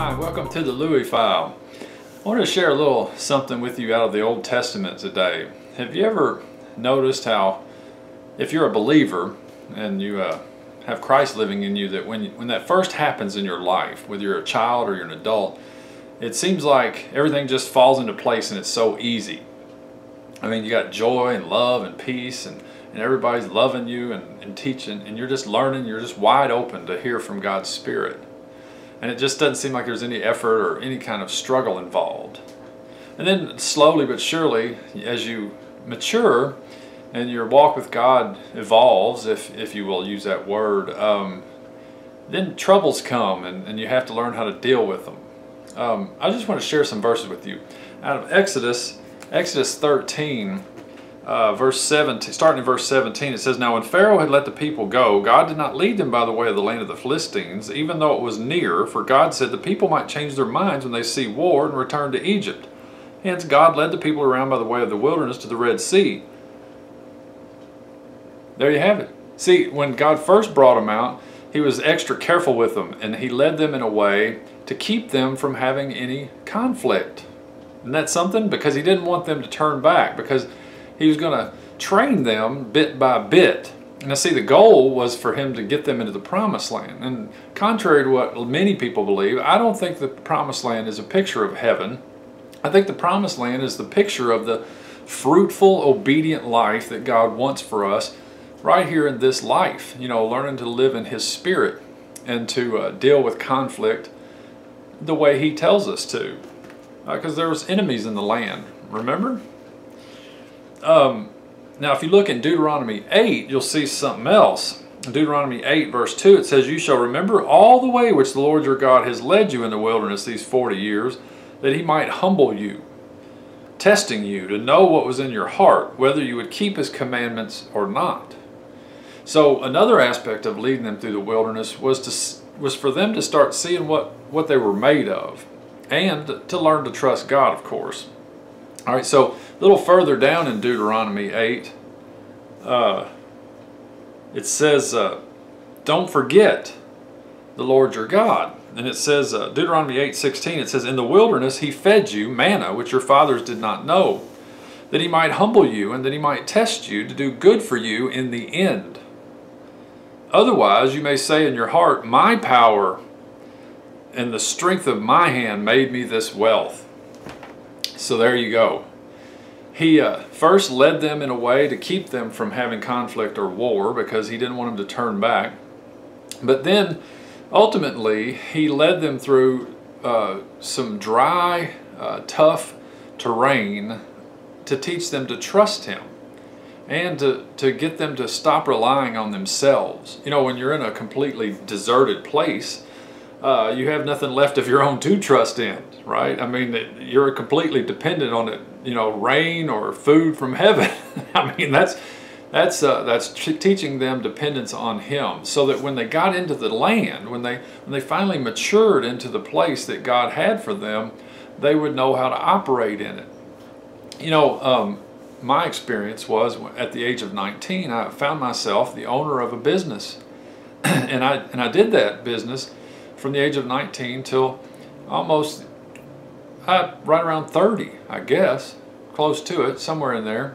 Hi, welcome to the Louie file. I want to share a little something with you out of the Old Testament today. Have you ever noticed how, if you're a believer and you have Christ living in you, that when that first happens in your life, whether you're a child or you're an adult, it seems like everything just falls into place and it's so easy. I mean, you got joy and love and peace, and everybody's loving you and teaching, and you're just learning, you're just wide open to hear from God's Spirit. And it just doesn't seem like there's any effort or any kind of struggle involved. And then slowly but surely, as you mature and your walk with God evolves, if you will use that word, then troubles come and you have to learn how to deal with them. I just want to share some verses with you. Out of Exodus 13, verse 17, starting in verse 17, it says, "Now when Pharaoh had let the people go, God did not lead them by the way of the land of the Philistines, even though it was near, for God said the people might change their minds when they see war and return to Egypt. Hence God led the people around by the way of the wilderness to the Red Sea." There you have it. See, when God first brought them out, He was extra careful with them, and He led them in a way to keep them from having any conflict. Isn't that something? Because He didn't want them to turn back, because He was going to train them bit by bit. And I see the goal was for Him to get them into the promised land. And contrary to what many people believe, I don't think the promised land is a picture of heaven. I think the promised land is the picture of the fruitful, obedient life that God wants for us right here in this life. You know, learning to live in His Spirit and to deal with conflict the way He tells us to. Because there was enemies in the land, remember? Now if you look in Deuteronomy 8, you'll see something else. In Deuteronomy 8 verse 2, it says, "You shall remember all the way which the Lord your God has led you in the wilderness these 40 years, that He might humble you, testing you to know what was in your heart, whether you would keep His commandments or not." So another aspect of leading them through the wilderness was for them to start seeing what they were made of, and to learn to trust God, of course. All right, so a little further down in Deuteronomy 8, it says, "Don't forget the Lord your God." And it says, Deuteronomy 8:16, it says, "In the wilderness He fed you manna, which your fathers did not know, that He might humble you, and that He might test you to do good for you in the end. Otherwise you may say in your heart, my power and the strength of my hand made me this wealth." So there you go. He first led them in a way to keep them from having conflict or war, because He didn't want them to turn back. But then ultimately He led them through some dry, tough terrain to teach them to trust Him, and to get them to stop relying on themselves. You know, when you're in a completely deserted place, you have nothing left of your own to trust in, right? I mean, you're completely dependent on it, you know, rain or food from heaven. I mean, that's teaching them dependence on Him, so that when they got into the land, when they finally matured into the place that God had for them, they would know how to operate in it. You know, my experience was at the age of 19, I found myself the owner of a business, and I did that business from the age of 19 till almost right around 30, I guess, close to it, somewhere in there.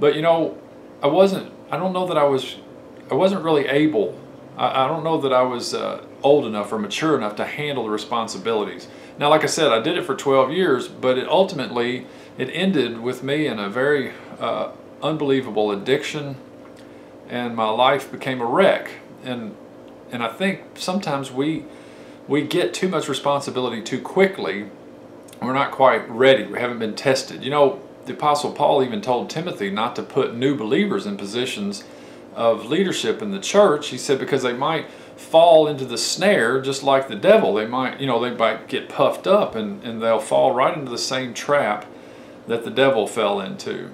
But you know, I don't know that I wasn't really able. I don't know that I was old enough or mature enough to handle the responsibilities. Now, like I said, I did it for 12 years, but ultimately it ended with me in a very unbelievable addiction, and my life became a wreck. And I think sometimes we get too much responsibility too quickly. We're not quite ready. We haven't been tested. You know, the Apostle Paul even told Timothy not to put new believers in positions of leadership in the church. He said, because they might fall into the snare just like the devil. They might get puffed up, and they'll fall right into the same trap that the devil fell into.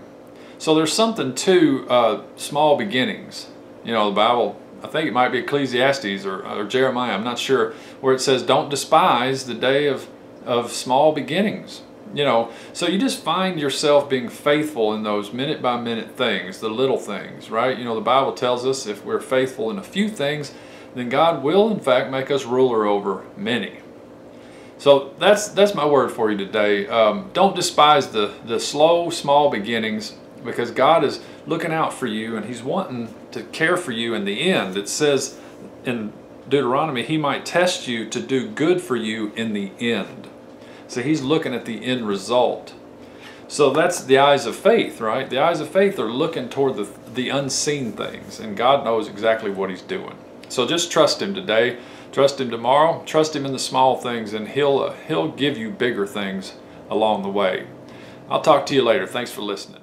So there's something to small beginnings. You know, the Bible, I think it might be Ecclesiastes or Jeremiah, I'm not sure, where it says, "Don't despise the day of small beginnings." You know, so you just find yourself being faithful in those minute by minute things, the little things, right? You know, the Bible tells us if we're faithful in a few things, then God will in fact make us ruler over many. So that's my word for you today. Don't despise the slow, small beginnings, because God is looking out for you and He's wanting to care for you in the end. It says in Deuteronomy, He might test you to do good for you in the end. So He's looking at the end result. So that's the eyes of faith, right? The eyes of faith are looking toward the unseen things, and God knows exactly what He's doing. So just trust Him today. Trust Him tomorrow. Trust Him in the small things, and He'll give you bigger things along the way. I'll talk to you later. Thanks for listening.